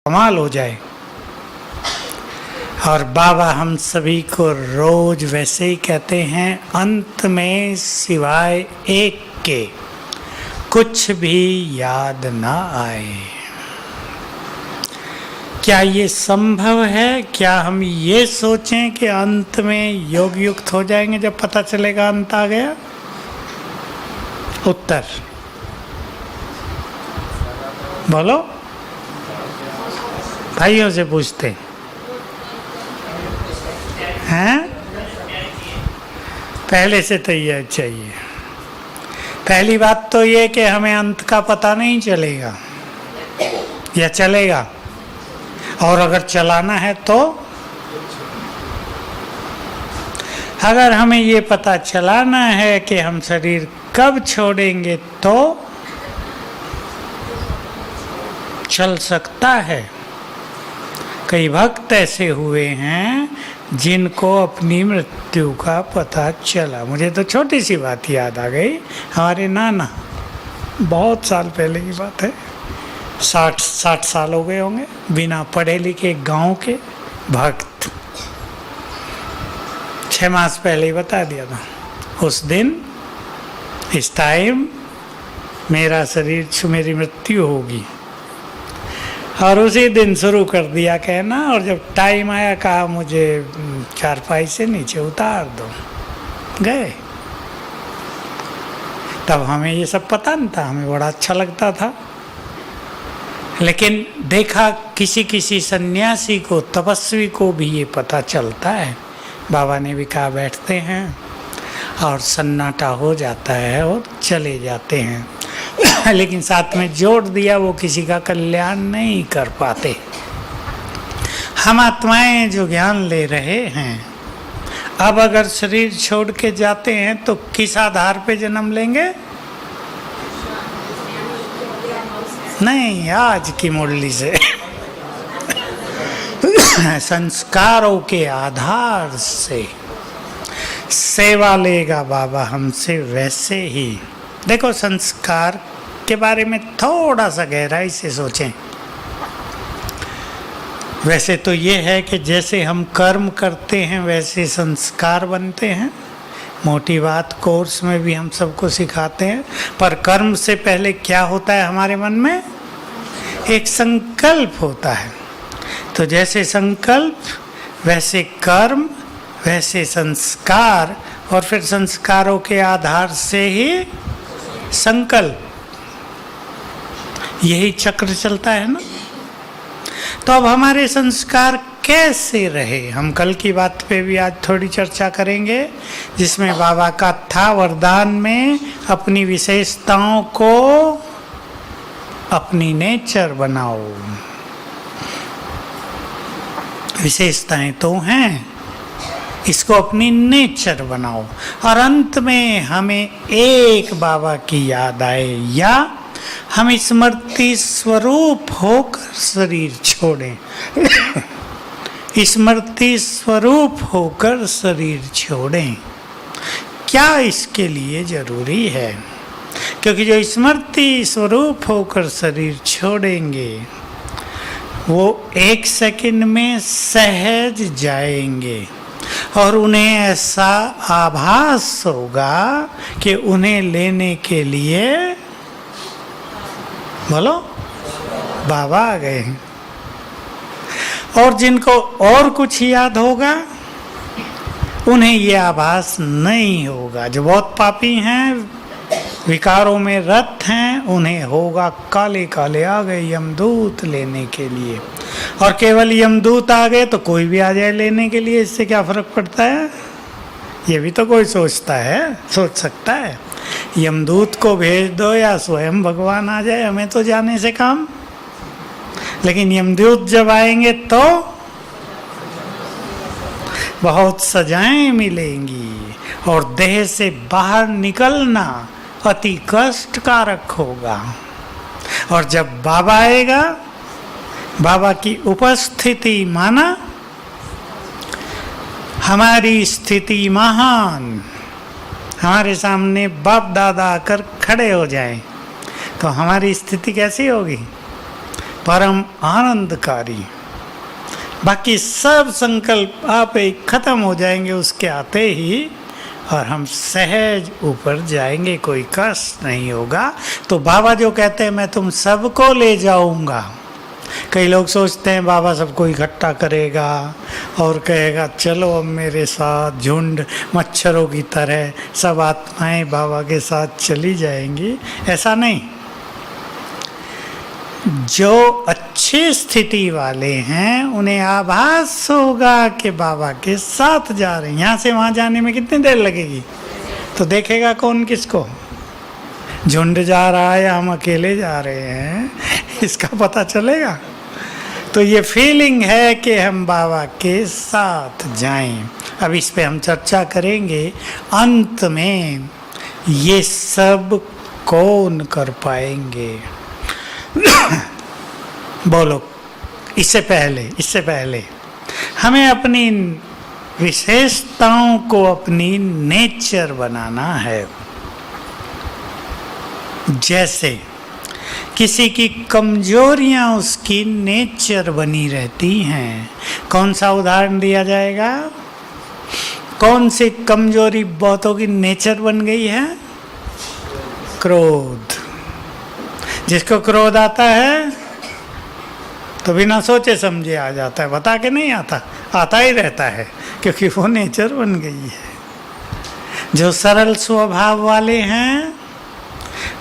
कमाल हो जाए। और बाबा हम सभी को रोज वैसे ही कहते हैं, अंत में सिवाय एक के कुछ भी याद ना आए। क्या ये संभव है? क्या हम ये सोचें कि अंत में योग युक्त हो जाएंगे जब पता चलेगा अंत आ गया? उत्तर बोलो, भाइयों से पूछते हैं। पहले से तैयार चाहिए। पहली बात तो ये कि हमें अंत का पता नहीं चलेगा या चलेगा, और अगर चलाना है तो अगर हमें ये पता चलाना है कि हम शरीर कब छोड़ेंगे तो चल सकता है। कई भक्त ऐसे हुए हैं जिनको अपनी मृत्यु का पता चला। मुझे तो छोटी सी बात याद आ गई। हमारे नाना, बहुत साल पहले की बात है, 60 साल हो गए होंगे, बिना पढ़े लिखे गांव के भक्त। 6 मास पहले ही बता दिया था, उस दिन इस टाइम मेरा शरीर, मेरी मृत्यु होगी। और उसी दिन शुरू कर दिया कहना, और जब टाइम आया कहा मुझे चारपाई से नीचे उतार दो, गए। तब हमें ये सब पता नहीं था, हमें बड़ा अच्छा लगता था। लेकिन देखा किसी किसी सन्यासी को, तपस्वी को भी ये पता चलता है। बाबा ने भी कहा बैठते हैं और सन्नाटा हो जाता है और चले जाते हैं। लेकिन साथ में जोड़ दिया वो किसी का कल्याण नहीं कर पाते। हम आत्माएं जो ज्ञान ले रहे हैं, अब अगर शरीर छोड़ के जाते हैं तो किस आधार पे जन्म लेंगे? नहीं, आज की मुरली से संस्कारों के आधार से सेवा लेगा बाबा हमसे। वैसे ही देखो, संस्कार के बारे में थोड़ा सा गहराई से सोचें। वैसे तो ये है कि जैसे हम कर्म करते हैं वैसे संस्कार बनते हैं। मोटी बात कोर्स में भी हम सबको सिखाते हैं। पर कर्म से पहले क्या होता है हमारे मन में? एक संकल्प होता है। तो जैसे संकल्प वैसे कर्म, वैसे संस्कार, और फिर संस्कारों के आधार से ही संकल्प। यही चक्र चलता है ना। तो अब हमारे संस्कार कैसे रहे, हम कल की बात पे भी आज थोड़ी चर्चा करेंगे, जिसमें बाबा का था वरदान में अपनी विशेषताओं को अपनी नेचर बनाओ। विशेषताएं तो हैं, इसको अपनी नेचर बनाओ। और अंत में हमें एक बाबा की याद आए, या हम स्मृति स्वरूप होकर शरीर छोड़ें। स्मृति स्वरूप होकर शरीर छोड़ें। क्या इसके लिए जरूरी है? क्योंकि जो स्मृति स्वरूप होकर शरीर छोड़ेंगे वो 1 सेकंड में सहज जाएंगे, और उन्हें ऐसा आभास होगा कि उन्हें लेने के लिए, बोलो, बाबा आ गए। और जिनको और कुछ याद होगा उन्हें ये आभास नहीं होगा। जो बहुत पापी हैं, विकारों में रत हैं, उन्हें होगा काले काले आ गए यमदूत लेने के लिए। और केवल यमदूत आ गए तो कोई भी आ जाए लेने के लिए, इससे क्या फर्क पड़ता है? ये भी तो कोई सोचता है, सोच सकता है। यमदूत को भेज दो या स्वयं भगवान आ जाए, हमें तो जाने से काम। लेकिन यमदूत जब आएंगे तो बहुत सजाएं मिलेंगी, और देह से बाहर निकलना अति कष्टकारक होगा। और जब बाबा आएगा, बाबा की उपस्थिति माना हमारी स्थिति महान। हमारे सामने बाप दादा आकर खड़े हो जाएं तो हमारी स्थिति कैसी होगी? परम आनंदकारी। बाकी सब संकल्प आप एक खत्म हो जाएंगे उसके आते ही, और हम सहज ऊपर जाएंगे, कोई कष्ट नहीं होगा। तो बाबा जो कहते हैं मैं तुम सबको ले जाऊंगा, कई लोग सोचते हैं बाबा सबको इकट्ठा करेगा और कहेगा चलो अब मेरे साथ, झुंड मच्छरों की तरह सब आत्माएं बाबा के साथ चली जाएंगी। ऐसा नहीं। जो अच्छी स्थिति वाले हैं उन्हें आभास होगा कि बाबा के साथ जा रहे हैं। यहाँ से वहाँ जाने में कितनी देर लगेगी? तो देखेगा कौन किसको, झुंड जा रहा है या हम अकेले जा रहे हैं, इसका पता चलेगा। तो ये फीलिंग है कि हम बाबा के साथ जाएं। अब इस पे हम चर्चा करेंगे। अंत में ये सब कौन कर पाएंगे? बोलो। इससे पहले हमें अपनी विशेषताओं को अपनी नेचर बनाना है। जैसे किसी की कमजोरियां उसकी नेचर बनी रहती हैं। कौन सा उदाहरण दिया जाएगा? कौन सी कमजोरी बहुतों की नेचर बन गई है? क्रोध। जिसको क्रोध आता है तो बिना सोचे समझे आ जाता है, बता के नहीं आता, आता ही रहता है, क्योंकि वो नेचर बन गई है। जो सरल स्वभाव वाले हैं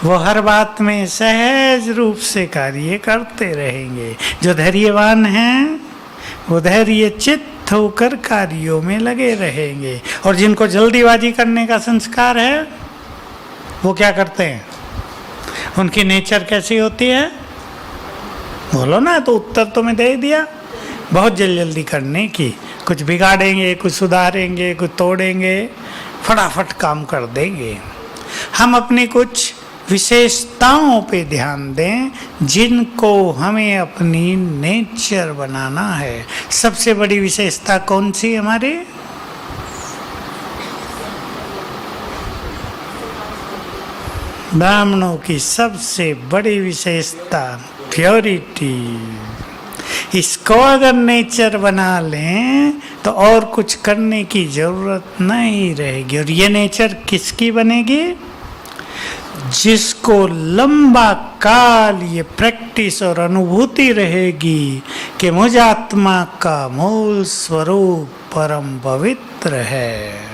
वो हर बात में सहज रूप से कार्य करते रहेंगे। जो धैर्यवान हैं वो धैर्य चित्त होकर कार्यों में लगे रहेंगे। और जिनको जल्दीबाजी करने का संस्कार है वो क्या करते हैं? उनकी नेचर कैसी होती है? बोलो ना, तो उत्तर तो मैं दे दिया। बहुत जल्दी करने की, कुछ बिगाड़ेंगे, कुछ सुधारेंगे, कुछ तोड़ेंगे, फटाफट काम कर देंगे। हम अपनी कुछ विशेषताओं पे ध्यान दें जिनको हमें अपनी नेचर बनाना है। सबसे बड़ी विशेषता कौन सी हमारी? ब्राह्मणों की सबसे बड़ी विशेषता प्योरिटी। इसको अगर नेचर बना लें तो और कुछ करने की जरूरत नहीं रहेगी। और ये नेचर किसकी बनेगी? जिसको लंबा काल ये प्रैक्टिस और अनुभूति रहेगी कि मुझ आत्मा का मूल स्वरूप परम पवित्र है।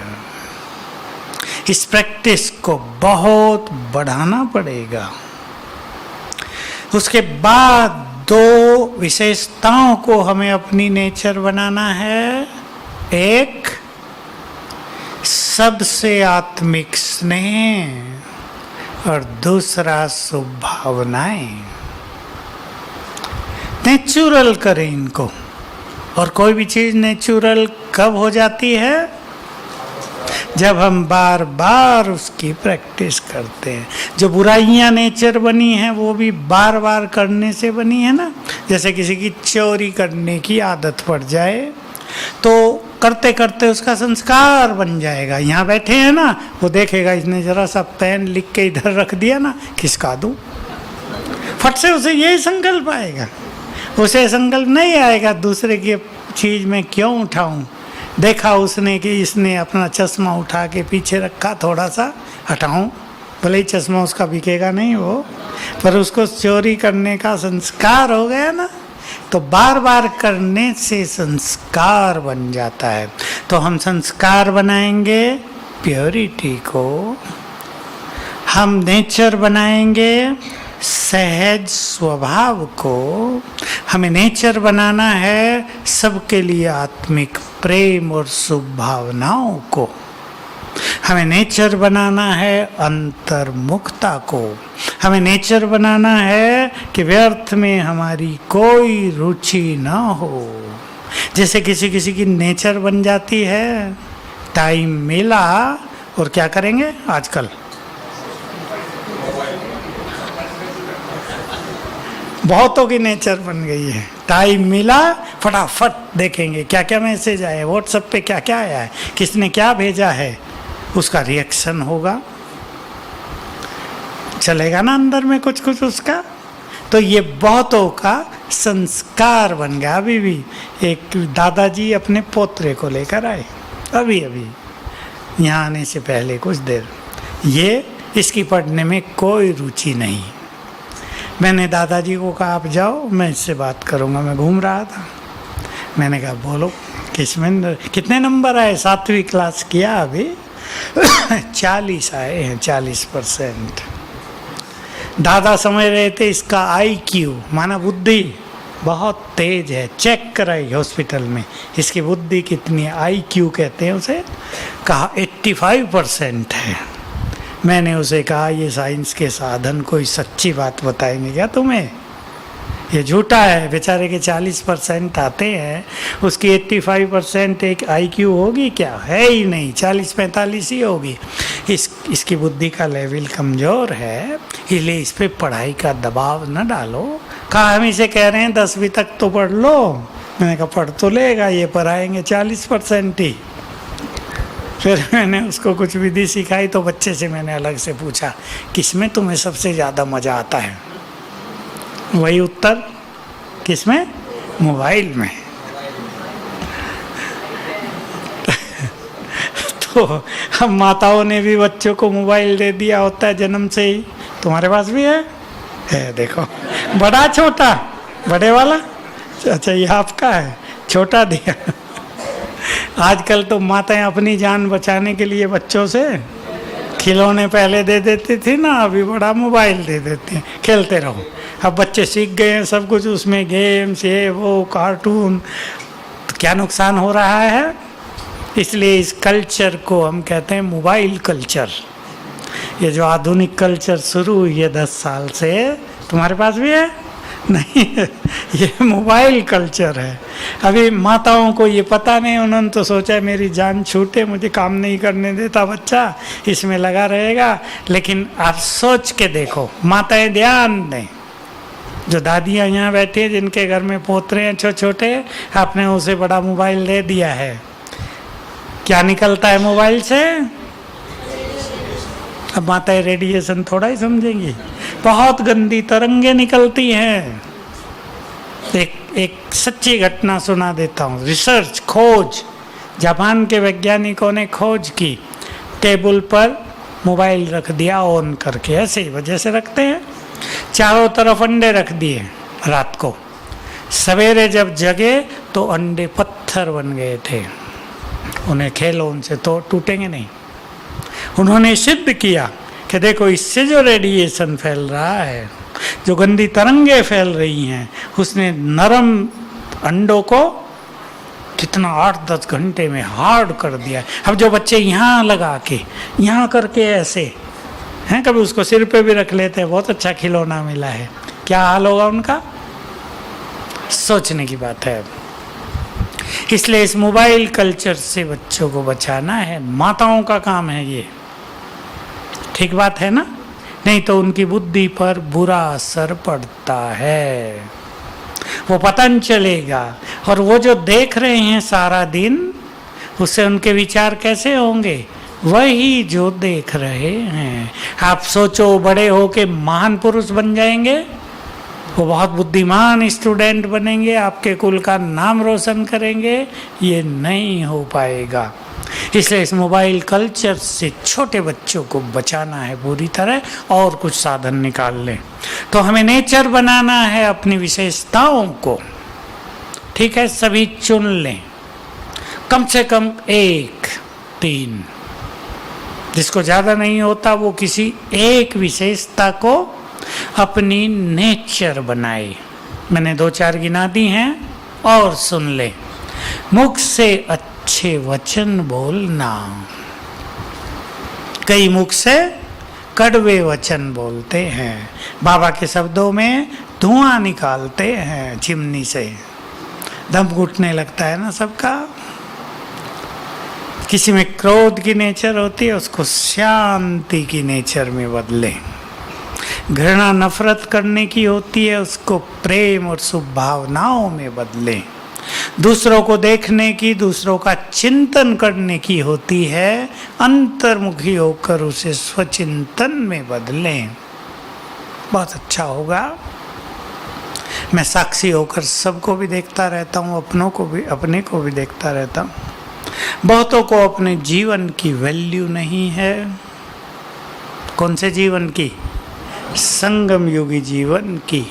इस प्रैक्टिस को बहुत बढ़ाना पड़ेगा। उसके बाद दो विशेषताओं को हमें अपनी नेचर बनाना है। एक, सबसे आत्मिक स्नेह, और दूसरा शुभ भावनाएं। नेचुरल करें इनको। और कोई भी चीज नेचुरल कब हो जाती है? जब हम बार बार उसकी प्रैक्टिस करते हैं। जो बुराइयां नेचर बनी हैं वो भी बार बार करने से बनी है ना। जैसे किसी की चोरी करने की आदत पड़ जाए तो करते करते उसका संस्कार बन जाएगा। यहाँ बैठे हैं ना, वो देखेगा इसने जरा सा पेन लिख के इधर रख दिया ना, खिसका दूं, फट से उसे यही संकल्प आएगा। उसे संकल्प नहीं आएगा दूसरे की चीज में क्यों उठाऊं। देखा उसने कि इसने अपना चश्मा उठा के पीछे रखा, थोड़ा सा हटाऊं, भले ही चश्मा उसका बिकेगा नहीं वो, पर उसको चोरी करने का संस्कार हो गया ना। तो बार बार करने से संस्कार बन जाता है। तो हम संस्कार बनाएंगे प्योरिटी को, हम नेचर बनाएंगे सहज स्वभाव को। हमें नेचर बनाना है सबके लिए आत्मिक प्रेम और शुभ भावनाओं को। हमें नेचर बनाना है अंतर्मुखता को। हमें नेचर बनाना है कि व्यर्थ में हमारी कोई रुचि ना हो। जैसे किसी किसी की नेचर बन जाती है, टाइम मिला और क्या करेंगे आजकल? बहुतों की नेचर बन गई है, टाइम मिला फटाफट देखेंगे क्या क्या मैसेज आए, व्हाट्सएप पे क्या क्या आया है, किसने क्या भेजा है, उसका रिएक्शन होगा, चलेगा ना अंदर में कुछ कुछ उसका। तो ये बहुतों का संस्कार बन गया। अभी भी एक दादाजी अपने पोतरे को लेकर आए अभी अभी यहाँ आने से पहले कुछ देर, ये इसकी पढ़ने में कोई रुचि नहीं। मैंने दादाजी को कहा आप जाओ, मैं इससे बात करूँगा। मैं घूम रहा था, मैंने कहा बोलो किसमें कितने नंबर आए? 7वीं क्लास किया अभी 40 आए हैं, 40%। दादा समझ रहे थे इसका IQ माना बुद्धि बहुत तेज है। चेक कराई हॉस्पिटल में इसकी बुद्धि कितनी है, IQ कहते हैं उसे। कहा 85% है। मैंने उसे कहा ये साइंस के साधन कोई सच्ची बात बताएंगे क्या तुम्हें? ये झूठा है। बेचारे के 40% आते हैं, उसकी 85% एक IQ होगी क्या? है ही नहीं, 40-45 ही होगी। इसकी बुद्धि का लेवल कमज़ोर है, इसलिए इस पर पढ़ाई का दबाव न डालो। कहा हम इसे कह रहे हैं 10वीं तक तो पढ़ लो। मैंने कहा पढ़ तो लेगा, ये पढ़ाएंगे 40% ही। फिर मैंने उसको कुछ विधि सिखाई तो बच्चे से मैंने अलग से पूछा किसमें तुम्हें सबसे ज़्यादा मज़ा आता है? वही उत्तर, किसमें? मोबाइल में। तो हम माताओं ने भी बच्चों को मोबाइल दे दिया होता है जन्म से ही। तुम्हारे पास भी है देखो, बड़ा छोटा, बड़े वाला? अच्छा ये आपका है, छोटा दिया। आजकल तो माताएं अपनी जान बचाने के लिए बच्चों से खिलौने पहले दे देती थी ना, अभी बड़ा मोबाइल दे देती हैं, खेलते रहो। अब बच्चे सीख गए हैं सब कुछ उसमें, गेम्स ये वो कार्टून, तो क्या नुकसान हो रहा है? इसलिए इस कल्चर को हम कहते हैं मोबाइल कल्चर। ये जो आधुनिक कल्चर शुरू हुई है 10 साल से, तुम्हारे पास भी है? नहीं, ये मोबाइल कल्चर है। अभी माताओं को ये पता नहीं, उन्होंने तो सोचा मेरी जान छूटे, मुझे काम नहीं करने देता बच्चा, इसमें लगा रहेगा। लेकिन आप सोच के देखो, माताएं ध्यान दें, जो दादियाँ यहाँ बैठी हैं जिनके घर में पोतरे हैं छोटे छोटे, आपने उसे बड़ा मोबाइल दे दिया है, क्या निकलता है मोबाइल से? अब माताएं रेडिएशन थोड़ा ही समझेंगी, बहुत गंदी तरंगे निकलती हैं। एक सच्ची घटना सुना देता हूँ। रिसर्च, खोज, जापान के वैज्ञानिकों ने खोज की, टेबल पर मोबाइल रख दिया ऑन करके, ऐसे ही वजह से रखते हैं, चारों तरफ अंडे रख दिए रात को। सवेरे जब जगे तो अंडे पत्थर बन गए थे। उन्हें खेलो, उनसे तो टूटेंगे नहीं। उन्होंने सिद्ध किया कि देखो इससे जो रेडिएशन फैल रहा है, जो गंदी तरंगे फैल रही हैं, उसने नरम अंडों को कितना 8-10 घंटे में हार्ड कर दिया। अब जो बच्चे यहाँ लगा के, यहाँ करके ऐसे हैं, कभी उसको सिर पे भी रख लेते हैं, बहुत अच्छा खिलौना मिला है, क्या हाल होगा उनका? सोचने की बात है। इसलिए इस मोबाइल कल्चर से बच्चों को बचाना है, माताओं का काम है ये। ठीक बात है ना? नहीं तो उनकी बुद्धि पर बुरा असर पड़ता है, वो पतन चलेगा। और वो जो देख रहे हैं सारा दिन, उससे उनके विचार कैसे होंगे? वही जो देख रहे हैं। आप सोचो बड़े हो के महान पुरुष बन जाएंगे, वो बहुत बुद्धिमान स्टूडेंट बनेंगे, आपके कुल का नाम रोशन करेंगे, ये नहीं हो पाएगा। इसलिए इस मोबाइल कल्चर से छोटे बच्चों को बचाना है पूरी तरह, और कुछ साधन निकाल लें। तो हमें नेचर बनाना है अपनी विशेषताओं को, ठीक है? सभी चुन लें, कम से कम 1-3, जिसको ज़्यादा नहीं होता वो किसी एक विशेषता को अपनी नेचर बनाए। मैंने 2-4 गिना दी हैं, और सुन ले। मुख से अच्छे वचन बोलना। कई मुख से कड़वे वचन बोलते हैं, बाबा के शब्दों में धुआं निकालते हैं चिमनी से, दम घुटने लगता है ना सबका। किसी में क्रोध की नेचर होती है, उसको शांति की नेचर में बदले। घृणा नफरत करने की होती है, उसको प्रेम और शुभ भावनाओं में बदलें। दूसरों को देखने की, दूसरों का चिंतन करने की होती है, अंतर्मुखी होकर उसे स्वचिंतन में बदलें, बहुत अच्छा होगा। मैं साक्षी होकर सबको भी देखता रहता हूँ, अपने को भी देखता रहता हूँ। बहुतों को अपने जीवन की वैल्यू नहीं है। कौन से जीवन की? संगम युगी जीवन की।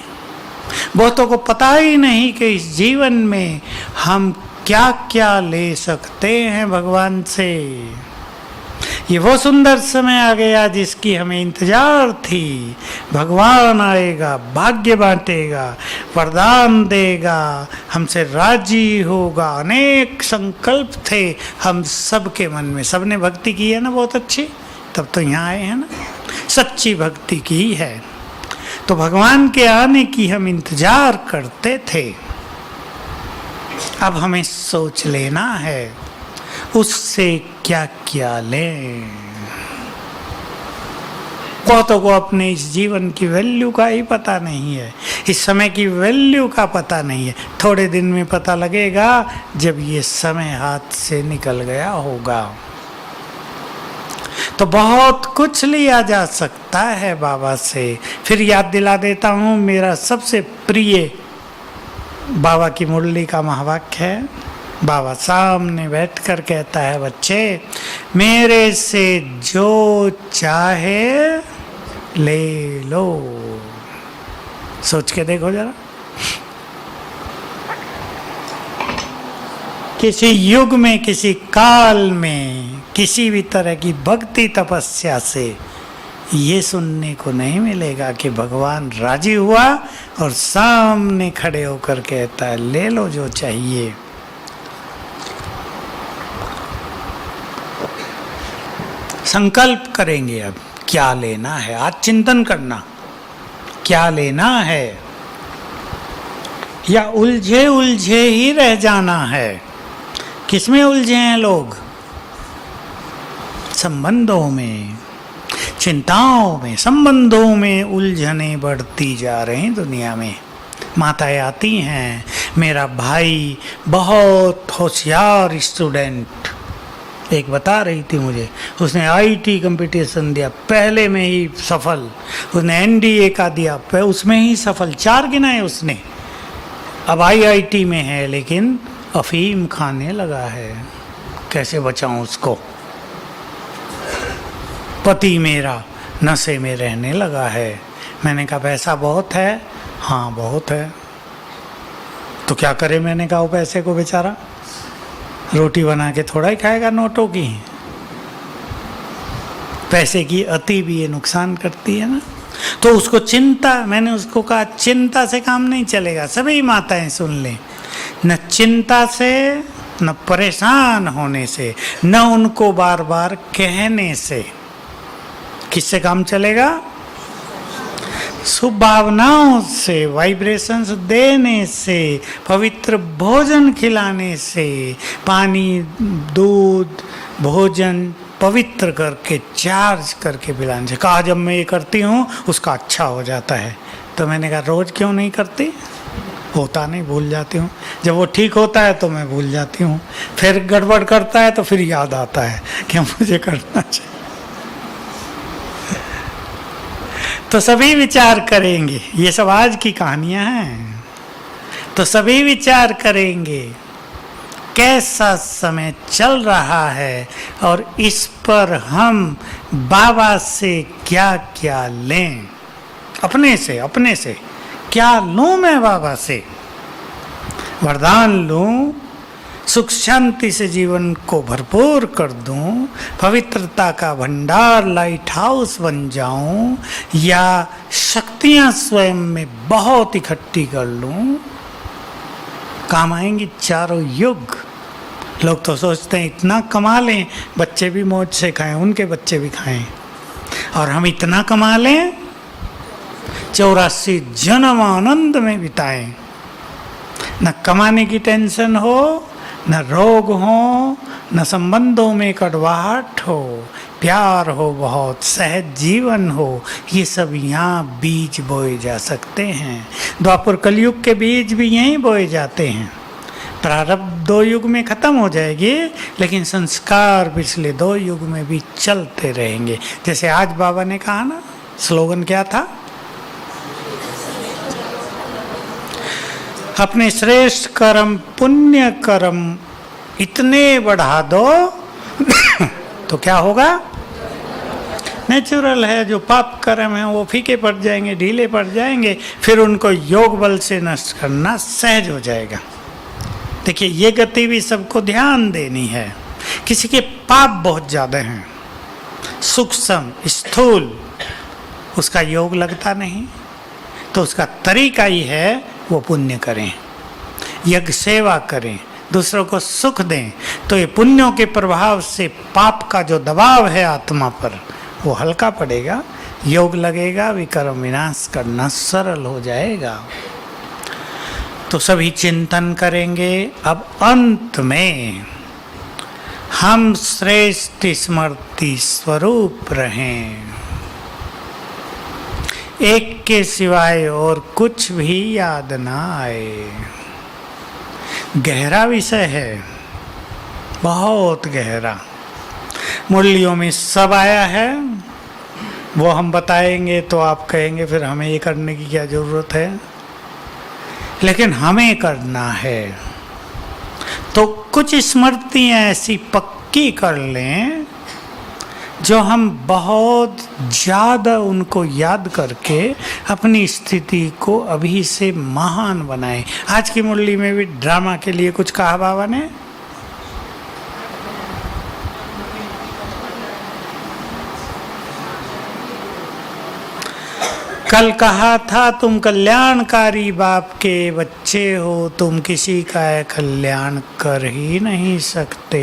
बहुतों को पता ही नहीं कि इस जीवन में हम क्या क्या ले सकते हैं भगवान से। ये वो सुंदर समय आ गया जिसकी हमें इंतजार थी। भगवान आएगा, भाग्य बांटेगा, वरदान देगा, हमसे राजी होगा। अनेक संकल्प थे हम सबके मन में। सबने भक्ति की है ना बहुत अच्छी, तब तो यहाँ आए हैं ना। सच्ची भक्ति की है तो भगवान के आने की हम इंतजार करते थे। अब हमें सोच लेना है उससे क्या क्या लें। बहुतों को अपने इस जीवन की वैल्यू का ही पता नहीं है, इस समय की वैल्यू का पता नहीं है। थोड़े दिन में पता लगेगा जब ये समय हाथ से निकल गया होगा। तो बहुत कुछ लिया जा सकता है बाबा से। फिर याद दिला देता हूँ, मेरा सबसे प्रिय बाबा की मुरली का महावाक्य है। बाबा सामने बैठकर कहता है, बच्चे मेरे से जो चाहे ले लो। सोच के देखो जरा, किसी युग में, किसी काल में, किसी भी तरह की भक्ति तपस्या से ये सुनने को नहीं मिलेगा कि भगवान राजी हुआ और सामने खड़े होकर कहता है ले लो जो चाहिए। संकल्प करेंगे अब क्या लेना है। आज चिंतन करना क्या लेना है, या उलझे उलझे ही रह जाना है। किसमें उलझे हैं लोग? संबंधों में, चिंताओं में, संबंधों में उलझने बढ़ती जा रही हैं दुनिया में। माताएं आती हैं, मेरा भाई बहुत होशियार स्टूडेंट, एक बता रही थी मुझे, उसने आईटी कंपटीशन दिया, पहले में ही सफल। उसने एनडीए का दिया, उसमें ही सफल, 4 गिनाए उसने। अब आईआईटी में है लेकिन अफीम खाने लगा है। कैसे बचाऊं उसको? पति मेरा नशे में रहने लगा है। मैंने कहा पैसा बहुत है? हाँ बहुत है। तो क्या करे? मैंने कहा वो पैसे को बेचारा रोटी बना के थोड़ा ही खाएगा नोटों की। पैसे की अति भी ये नुकसान करती है ना। तो उसको चिंता, मैंने उसको कहा चिंता से काम नहीं चलेगा। सभी माताएं सुन लें, न चिंता से, न परेशान होने से, न उनको बार बार कहने से किससे काम चलेगा? शुभ भावनाओं से, वाइब्रेशंस देने से, पवित्र भोजन खिलाने से, पानी, दूध, भोजन पवित्र करके, चार्ज करके पिलाने से। कहा जब मैं ये करती हूँ उसका अच्छा हो जाता है। तो मैंने कहा रोज क्यों नहीं करती? होता नहीं, भूल जाती हूँ। जब वो ठीक होता है तो मैं भूल जाती हूँ, फिर गड़बड़ करता है तो फिर याद आता है कि मुझे करना चाहिए। तो सभी विचार करेंगे, ये सब आज की कहानियां हैं। तो सभी विचार करेंगे कैसा समय चल रहा है और इस पर हम बाबा से क्या क्या लें। अपने से क्या लूं मैं बाबा से? वरदान लूं, सुख शांति से जीवन को भरपूर कर दूं, पवित्रता का भंडार लाइट हाउस बन जाऊं, या शक्तियां स्वयं में बहुत इकट्ठी कर लूं? काम आएंगी चारों युग। लोग तो सोचते हैं इतना कमा लें बच्चे भी मौज से खाएं, उनके बच्चे भी खाएं, और हम इतना कमा लें 84 जन्म आनंद में बिताएं। न कमाने की टेंशन हो, न रोग हो, न संबंधों में कड़वाहट हो, प्यार हो, बहुत सहज जीवन हो। ये सब यहाँ बीज बोए जा सकते हैं। द्वापर कलयुग के बीज भी यहीं बोए जाते हैं। प्रारब्ध 2 युग में खत्म हो जाएगी, लेकिन संस्कार पिछले 2 युग में भी चलते रहेंगे। जैसे आज बाबा ने कहा ना, स्लोगन क्या था? अपने श्रेष्ठ कर्म पुण्य कर्म इतने बढ़ा दो तो क्या होगा? नेचुरल है, जो पाप कर्म है वो फीके पड़ जाएंगे, ढीले पड़ जाएंगे, फिर उनको योग बल से नष्ट करना सहज हो जाएगा। देखिए ये गति भी सबको ध्यान देनी है। किसी के पाप बहुत ज़्यादा हैं, सूक्ष्म स्थूल, उसका योग लगता नहीं, तो उसका तरीका ही है वो पुण्य करें, यज्ञ सेवा करें, दूसरों को सुख दें, तो ये पुण्यों के प्रभाव से पाप का जो दबाव है आत्मा पर वो हल्का पड़ेगा, योग लगेगा, विकर्म विनाश करना सरल हो जाएगा। तो सभी चिंतन करेंगे। अब अंत में हम श्रेष्ठ स्मृति स्वरूप रहें, एक के सिवाय और कुछ भी याद ना आए। गहरा विषय है, बहुत गहरा, मुरलियों में सब आया है, वो हम बताएंगे तो आप कहेंगे फिर हमें ये करने की क्या जरूरत है, लेकिन हमें करना है। तो कुछ स्मृतियाँ ऐसी पक्की कर लें जो हम बहुत ज़्यादा उनको याद करके अपनी स्थिति को अभी से महान बनाएं। आज की मुरली में भी ड्रामा के लिए कुछ कहा बाबा ने, कल कहा था तुम कल्याणकारी बाप के बच्चे हो, तुम किसी का कल्याण कर ही नहीं सकते।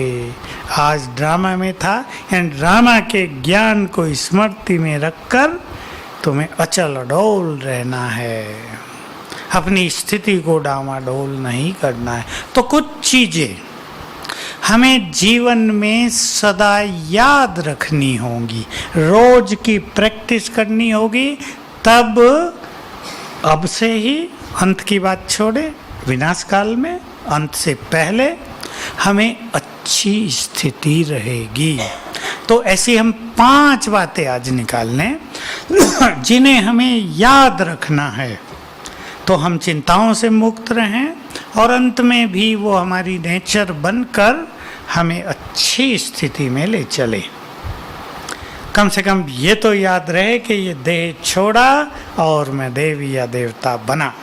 आज ड्रामा में था, यानी ड्रामा के ज्ञान को स्मृति में रखकर तुम्हें अचल अडोल रहना है, अपनी स्थिति को डामाडोल नहीं करना है। तो कुछ चीजें हमें जीवन में सदा याद रखनी होगी, रोज की प्रैक्टिस करनी होगी, तब अब से ही अंत की बात छोड़े, विनाश काल में अंत से पहले हमें अच्छी स्थिति रहेगी। तो ऐसी हम 5 बातें आज निकाल लें जिन्हें हमें याद रखना है, तो हम चिंताओं से मुक्त रहें और अंत में भी वो हमारी नेचर बनकर हमें अच्छी स्थिति में ले चले। कम से कम ये तो याद रहे कि ये देह छोड़ा और मैं देवी या देवता बना।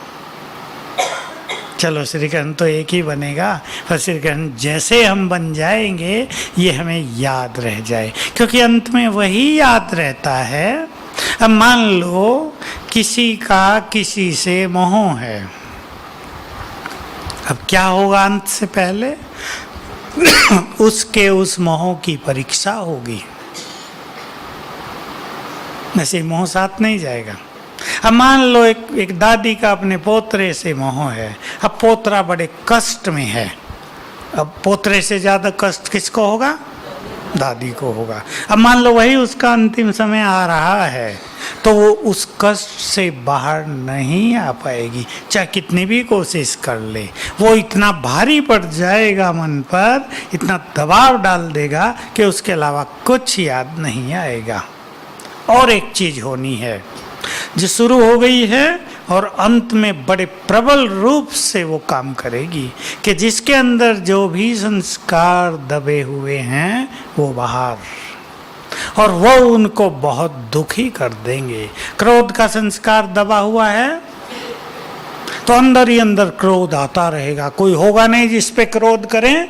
चलो श्री कृष्ण तो एक ही बनेगा, पर श्री कृष्ण जैसे हम बन जाएंगे ये हमें याद रह जाए, क्योंकि अंत में वही याद रहता है। अब मान लो किसी का किसी से मोह है, अब क्या होगा अंत से पहले? उसके उस मोह की परीक्षा होगी, ऐसे मोह साथ नहीं जाएगा। अब मान लो एक दादी का अपने पोतरे से मोह है, अब पोतरा बड़े कष्ट में है, अब पोतरे से ज़्यादा कष्ट किसको होगा? दादी को होगा। अब मान लो वही उसका अंतिम समय आ रहा है, तो वो उस कष्ट से बाहर नहीं आ पाएगी, चाहे कितनी भी कोशिश कर ले। वो इतना भारी पड़ जाएगा मन पर, इतना दबाव डाल देगा कि उसके अलावा कुछ याद नहीं आएगा। और एक चीज होनी है जो शुरू हो गई है और अंत में बड़े प्रबल रूप से वो काम करेगी, कि जिसके अंदर जो भी संस्कार दबे हुए हैं वो बाहर, और वो उनको बहुत दुखी कर देंगे। क्रोध का संस्कार दबा हुआ है तो अंदर ही अंदर क्रोध आता रहेगा, कोई होगा नहीं जिस पे क्रोध करें,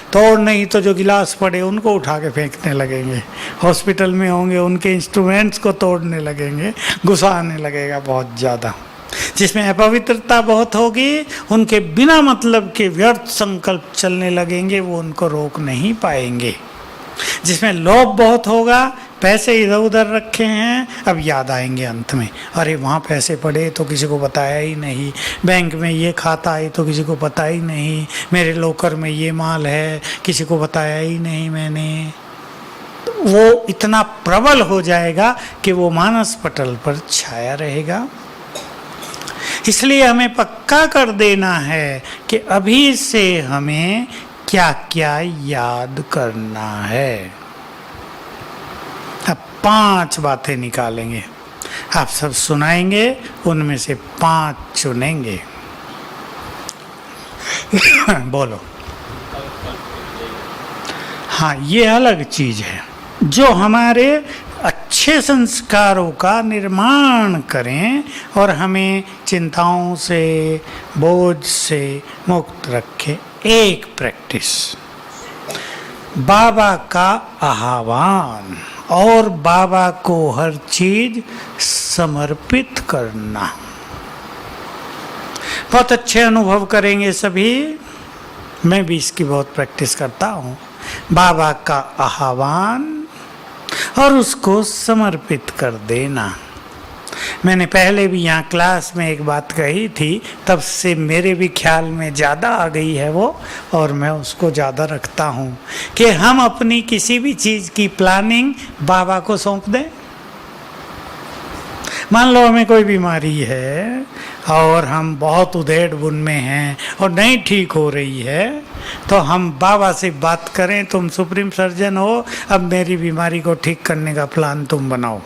तो और नहीं तो जो गिलास पड़े उनको उठा के फेंकने लगेंगे, हॉस्पिटल में होंगे उनके इंस्ट्रूमेंट्स को तोड़ने लगेंगे, गुस्सा आने लगेगा बहुत ज़्यादा। जिसमें अपवित्रता बहुत होगी, उनके बिना मतलब के व्यर्थ संकल्प चलने लगेंगे, वो उनको रोक नहीं पाएंगे। जिसमें लोभ बहुत होगा, पैसे इधर उधर रखे हैं, अब याद आएंगे अंत में, अरे वहाँ पैसे पड़े तो किसी को बताया ही नहीं, बैंक में ये खाता है तो किसी को पता ही नहीं, मेरे लॉकर में ये माल है किसी को बताया ही नहीं मैंने। वो इतना प्रबल हो जाएगा कि वो मानस पटल पर छाया रहेगा। इसलिए हमें पक्का कर देना है कि अभी से हमें क्या क्या याद करना है। अब 5 बातें निकालेंगे, आप सब सुनाएंगे, उनमें से 5 चुनेंगे। बोलो। हाँ, ये अलग चीज है जो हमारे अच्छे संस्कारों का निर्माण करें और हमें चिंताओं से, बोझ से मुक्त रखे। एक प्रैक्टिस बाबा का आह्वान और बाबा को हर चीज समर्पित करना। बहुत अच्छे अनुभव करेंगे सभी। मैं भी इसकी बहुत प्रैक्टिस करता हूँ। बाबा का आह्वान और उसको समर्पित कर देना। मैंने पहले भी यहाँ क्लास में एक बात कही थी, तब से मेरे भी ख्याल में ज़्यादा आ गई है वो, और मैं उसको ज़्यादा रखता हूँ कि हम अपनी किसी भी चीज़ की प्लानिंग बाबा को सौंप दें। मान लो हमें कोई बीमारी है और हम बहुत उधेड़ बुन में हैं और नहीं ठीक हो रही है, तो हम बाबा से बात करें, तुम सुप्रीम सर्जन हो, अब मेरी बीमारी को ठीक करने का प्लान तुम बनाओ।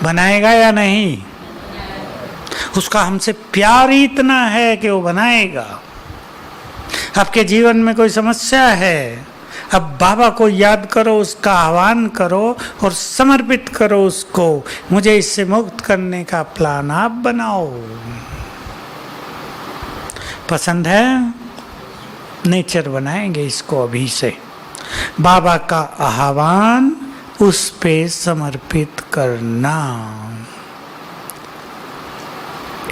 बनाएगा या नहीं? उसका हमसे प्यार ही इतना है कि वो बनाएगा। आपके जीवन में कोई समस्या है, अब बाबा को याद करो, उसका आह्वान करो और समर्पित करो उसको। मुझे इससे मुक्त करने का प्लान आप बनाओ। पसंद है? नेचर बनाएंगे इसको अभी से। बाबा का आह्वान, उस पे समर्पित करना।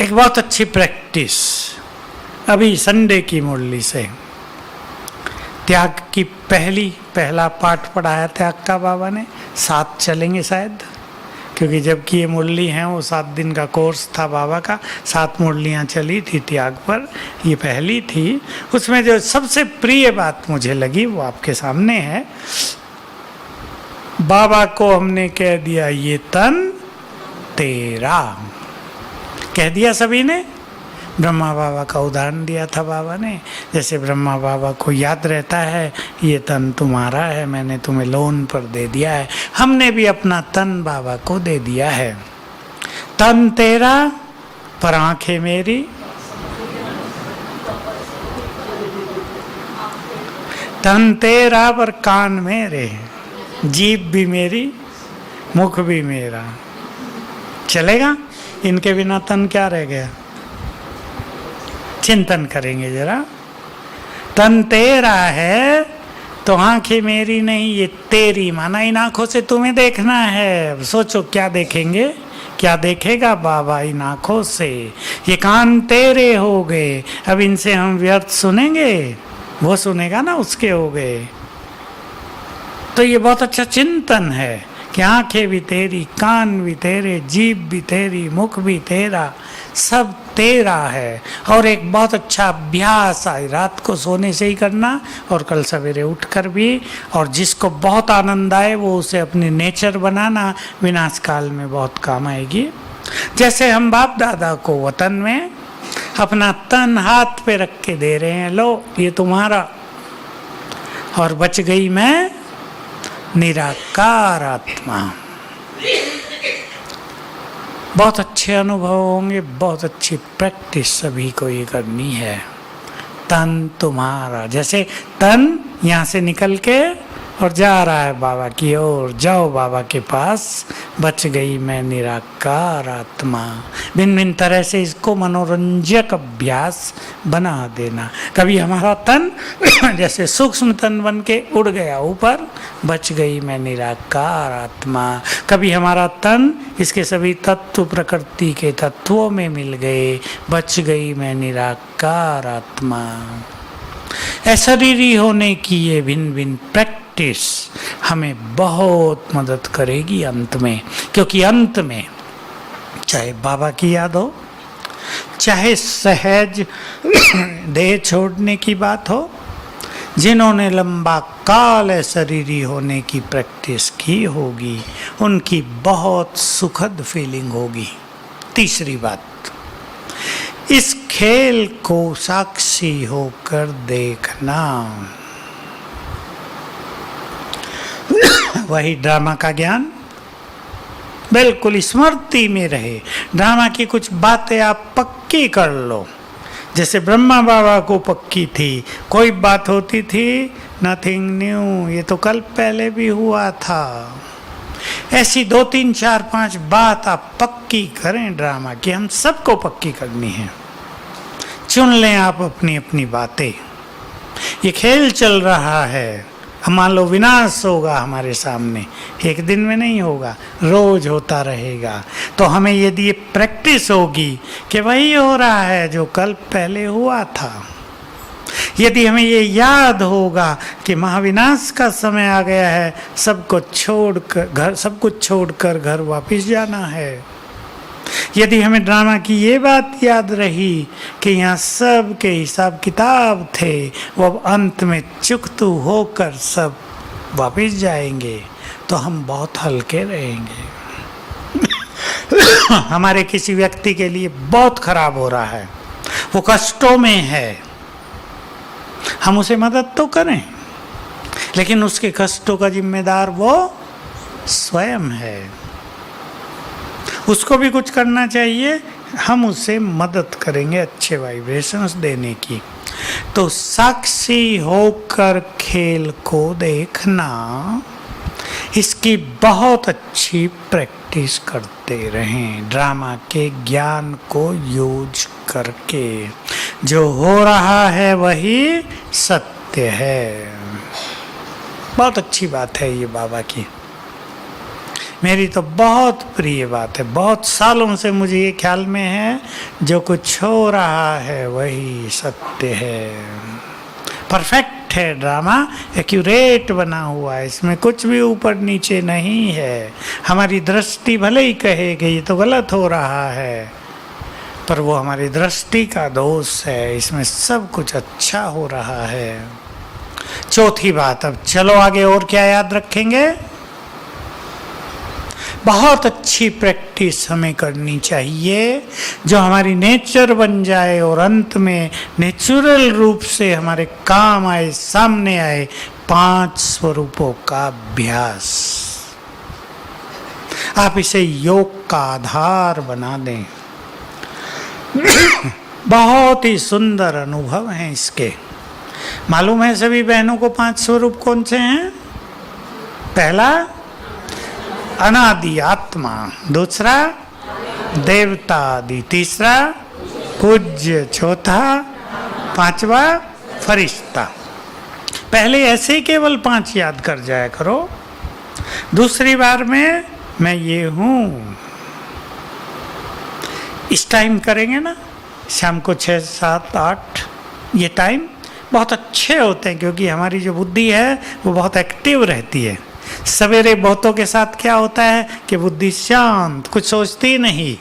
एक बहुत अच्छी प्रैक्टिस अभी संडे की मुरली से त्याग की पहला पाठ पढ़ाया त्याग का बाबा ने। 7 चलेंगे शायद, क्योंकि जबकि ये मुरली हैं वो 7 दिन का कोर्स था बाबा का। 7 मुरलियाँ चली थी त्याग पर, ये पहली थी। उसमें जो सबसे प्रिय बात मुझे लगी वो आपके सामने है। बाबा को हमने कह दिया ये तन तेरा, कह दिया सभी ने। ब्रह्मा बाबा का उदाहरण दिया था बाबा ने, जैसे ब्रह्मा बाबा को याद रहता है ये तन तुम्हारा है, मैंने तुम्हें लोन पर दे दिया है। हमने भी अपना तन बाबा को दे दिया है। तन तेरा पर आंखें मेरी, तन तेरा पर कान मेरे, जीभ भी मेरी, मुख भी मेरा। चलेगा? इनके बिना तन क्या रह गया? चिंतन करेंगे जरा। तन तेरा है तो आंखें मेरी नहीं, ये तेरी, माना इन आंखों से तुम्हें देखना है। सोचो क्या देखेंगे, क्या देखेगा बाबा इन आंखों से। ये कान तेरे हो गए, अब इनसे हम व्यर्थ सुनेंगे? वो सुनेगा ना, उसके हो गए। तो ये बहुत अच्छा चिंतन है कि आंखें भी तेरी, कान भी तेरे, जीभ भी तेरी, मुख भी तेरा, सब तेरा है। और एक बहुत अच्छा अभ्यास है रात को सोने से ही करना और कल सवेरे उठकर भी। और जिसको बहुत आनंद आए वो उसे अपनी नेचर बनाना, विनाश काल में बहुत काम आएगी। जैसे हम बाप दादा को वतन में अपना तन हाथ पे रख के दे रहे हैं, लो ये तुम्हारा, और बच गई मैं निराकार आत्मा। बहुत अच्छे अनुभव होंगे, बहुत अच्छी प्रैक्टिस सभी को ये करनी है। तन तुम्हारा, जैसे तन यहाँ से निकल के और जा रहा है बाबा की ओर, जाओ बाबा के पास, बच गई मैं निराकार आत्मा। भिन्न भिन्न तरह से इसको मनोरंजक अभ्यास बना देना। कभी हमारा तन जैसे सूक्ष्म तन बन के उड़ गया ऊपर, बच गई मैं निराकार आत्मा। कभी हमारा तन इसके सभी तत्व प्रकृति के तत्वों में मिल गए, बच गई मैं निराकार आत्मा। अशरीरी होने की ये भिन्न भिन्न प्रैक्टिस हमें बहुत मदद करेगी अंत में। क्योंकि अंत में चाहे बाबा की याद हो, चाहे सहज देह छोड़ने की बात हो, जिन्होंने लंबा काल अशरीरी होने की प्रैक्टिस की होगी उनकी बहुत सुखद फीलिंग होगी। तीसरी बात, इस खेल को साक्षी होकर देखना। वही ड्रामा का ज्ञान बिल्कुल स्मृति में रहे। ड्रामा की कुछ बातें आप पक्की कर लो। जैसे ब्रह्मा बाबा को पक्की थी, कोई बात होती थी नथिंग न्यू, ये तो कल पहले भी हुआ था। ऐसी 2 3 4 5 बात आप पक्की करें ड्रामा की, हम सबको पक्की करनी है। चुन लें आप अपनी अपनी बातें। ये खेल चल रहा है, हम मान लो विनाश होगा हमारे सामने, एक दिन में नहीं होगा, रोज होता रहेगा। तो हमें यदि ये प्रैक्टिस होगी कि वही हो रहा है जो कल पहले हुआ था, यदि हमें ये याद होगा कि महाविनाश का समय आ गया है, सब कुछ छोड़कर घर वापस जाना है, यदि हमें ड्रामा की ये बात याद रही कि यहाँ सब के हिसाब किताब थे, वो अब अंत में चुकतू होकर सब वापस जाएंगे, तो हम बहुत हल्के रहेंगे। हमारे किसी व्यक्ति के लिए बहुत खराब हो रहा है, वो कष्टों में है, हम उसे मदद तो करें, लेकिन उसके कष्टों का जिम्मेदार वो स्वयं है। उसको भी कुछ करना चाहिए, हम उसे मदद करेंगे अच्छे वाइब्रेशंस देने की। तो साक्षी होकर खेल को देखना, इसकी बहुत अच्छी प्रैक्टिस करते रहें। ड्रामा के ज्ञान को यूज करके जो हो रहा है वही सत्य है। बहुत अच्छी बात है ये बाबा की, मेरी तो बहुत प्रिय बात है। बहुत सालों से मुझे ये ख्याल में है जो कुछ हो रहा है वही सत्य है। परफेक्ट है ड्रामा, एक्यूरेट बना हुआ है, इसमें कुछ भी ऊपर नीचे नहीं है। हमारी दृष्टि भले ही कहे कि ये तो गलत हो रहा है, पर वो हमारी दृष्टि का दोष है, इसमें सब कुछ अच्छा हो रहा है। चौथी बात, अब चलो आगे और क्या याद रखेंगे। बहुत अच्छी प्रैक्टिस हमें करनी चाहिए जो हमारी नेचर बन जाए और अंत में नेचुरल रूप से हमारे काम आए, सामने आए। 5 स्वरूपों का अभ्यास, आप इसे योग का आधार बना दें। बहुत ही सुंदर अनुभव हैं इसके। मालूम है सभी बहनों को 5 स्वरूप कौन से हैं? पहला अनादि आत्मा, दूसरा देवता आदि, तीसरा पूज्य, चौथा, 5वां फरिश्ता। पहले ऐसे ही केवल 5 याद कर जाया करो, दूसरी बार में मैं ये हूँ। इस टाइम करेंगे ना, शाम को 6 7 8, ये टाइम बहुत अच्छे होते हैं क्योंकि हमारी जो बुद्धि है वो बहुत एक्टिव रहती है। सवेरे बहुतों के साथ क्या होता है कि बुद्धि शांत, कुछ सोचती नहीं,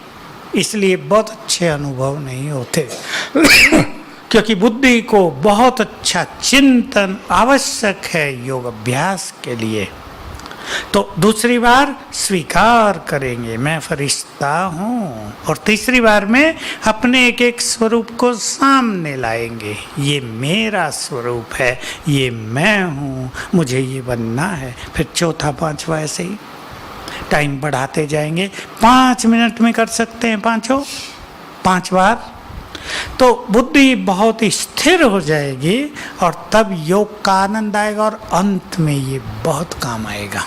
इसलिए बहुत अच्छे अनुभव नहीं होते। क्योंकि बुद्धि को बहुत अच्छा चिंतन आवश्यक है योग अभ्यास के लिए। तो दूसरी बार स्वीकार करेंगे मैं फरिश्ता हूँ, और तीसरी बार में अपने एक एक स्वरूप को सामने लाएंगे। ये मेरा स्वरूप है, ये मैं हूँ, मुझे ये बनना है। फिर चौथा 5वां ऐसे ही टाइम बढ़ाते जाएंगे। 5 मिनट में कर सकते हैं 5 बार, तो बुद्धि बहुत स्थिर हो जाएगी और तब योग का आनंद आएगा और अंत में ये बहुत काम आएगा।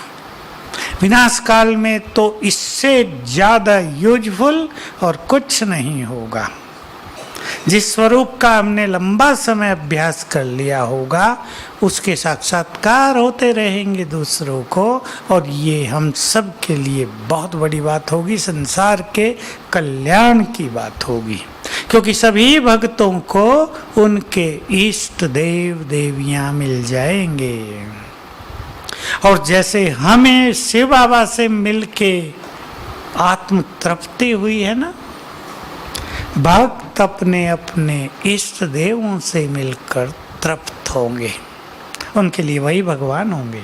विनाश काल में तो इससे ज़्यादा यूजफुल और कुछ नहीं होगा। जिस स्वरूप का हमने लंबा समय अभ्यास कर लिया होगा उसके साक्षात्कार होते रहेंगे दूसरों को, और ये हम सब के लिए बहुत बड़ी बात होगी, संसार के कल्याण की बात होगी। क्योंकि सभी भक्तों को उनके इष्ट देव देवियां मिल जाएंगे, और जैसे हमें शिव बाबा से मिलके आत्म तृप्ति हुई है ना, भक्त अपने अपने इष्ट देवों से मिलकर तृप्त होंगे, उनके लिए वही भगवान होंगे।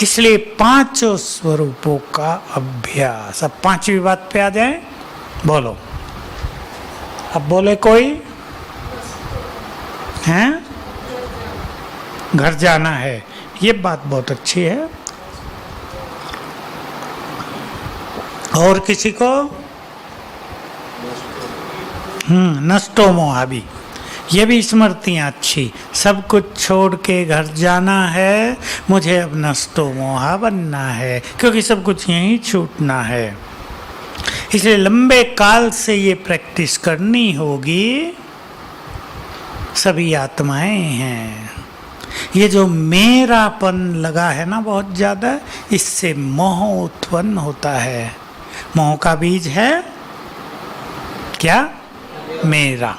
इसलिए 5 स्वरूपों का अभ्यास। अब 5वीं बात पे आ जाए, बोलो। अब बोले कोई हैं? घर जाना है, ये बात बहुत अच्छी है। और किसी को नष्टो मोहा भी, ये भी स्मृतियाँ अच्छी। सब कुछ छोड़ के घर जाना है, मुझे अब नष्टो मोहा बनना है, क्योंकि सब कुछ यहीं छूटना है। इसलिए लंबे काल से ये प्रैक्टिस करनी होगी। सभी आत्माएं हैं, ये जो मेरापन लगा है ना बहुत ज़्यादा, इससे मोह उत्पन्न होता है। मोह का बीज है क्या? मेरा।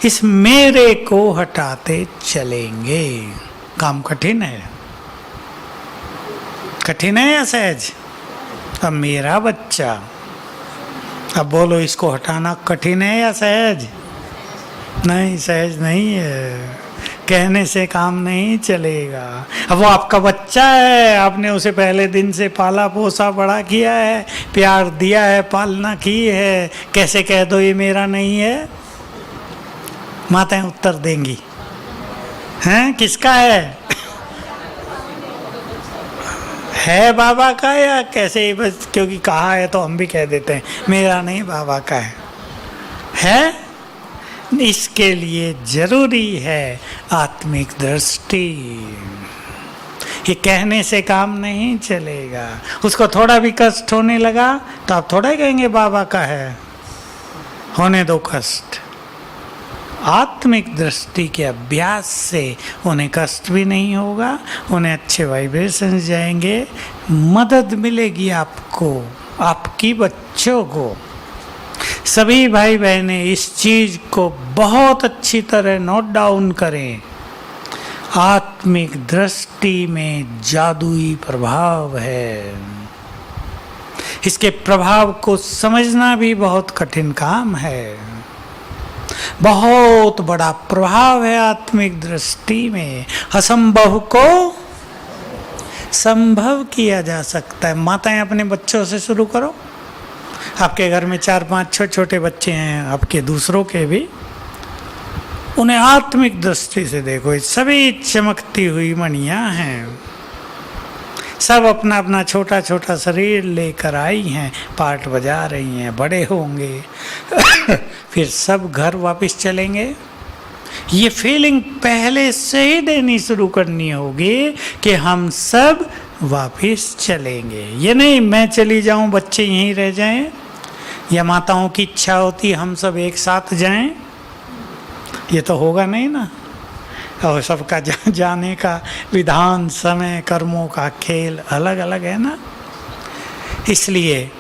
इस मेरे को हटाते चलेंगे। काम कठिन है, कठिन है या सहज? अब मेरा बच्चा, अब बोलो इसको हटाना कठिन है या सहज? नहीं, सहज नहीं है। कहने से काम नहीं चलेगा। अब वो आपका बच्चा है, आपने उसे पहले दिन से पाला पोसा बड़ा किया है, प्यार दिया है, पालना की है, कैसे कह दो ये मेरा नहीं है? माताएं उत्तर देंगी, हैं किसका है? है बाबा का या कैसे? बस क्योंकि कहा है तो हम भी कह देते हैं, मेरा नहीं बाबा का है? इसके लिए जरूरी है आत्मिक दृष्टि। ये कहने से काम नहीं चलेगा। उसको थोड़ा भी कष्ट होने लगा तो आप थोड़ा ही कहेंगे बाबा का है, होने दो कष्ट। आत्मिक दृष्टि के अभ्यास से उन्हें कष्ट भी नहीं होगा, उन्हें अच्छे वाइब्रेशंस जाएंगे, मदद मिलेगी आपको, आपकी बच्चों को। सभी भाई बहनें इस चीज को बहुत अच्छी तरह नोट डाउन करें। आत्मिक दृष्टि में जादुई प्रभाव है। इसके प्रभाव को समझना भी बहुत कठिन काम है। बहुत बड़ा प्रभाव है आत्मिक दृष्टि में। असंभव को संभव किया जा सकता है। माताएं अपने बच्चों से शुरू करो। आपके घर में 4-5 छोटे छोटे बच्चे हैं, आपके दूसरों के भी, उन्हें आत्मिक दृष्टि से देखो। सभी चमकती हुई मणियां हैं, सब अपना अपना छोटा छोटा शरीर लेकर आई हैं, पार्ट बजा रही हैं, बड़े होंगे फिर सब घर वापस चलेंगे। ये फीलिंग पहले से ही देनी शुरू करनी होगी कि हम सब वापस चलेंगे। ये नहीं मैं चली जाऊं बच्चे यहीं रह जाएं, या माताओं की इच्छा होती हम सब एक साथ जाएं, ये तो होगा नहीं ना। और सबका जाने का विधान, समय, कर्मों का खेल अलग अलग है ना। इसलिए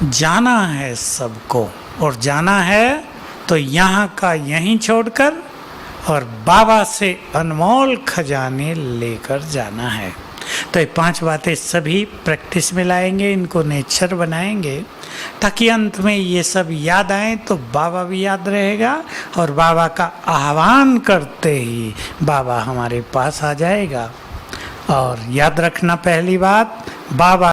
जाना है सबको, और जाना है तो यहाँ का यहीं छोड़कर और बाबा से अनमोल खजाने लेकर जाना है। तो ये 5 बातें सभी प्रैक्टिस में लाएंगे, इनको नेचर बनाएंगे, ताकि अंत में ये सब याद आए तो बाबा भी याद रहेगा, और बाबा का आह्वान करते ही बाबा हमारे पास आ जाएगा। और याद रखना पहली बात, बाबा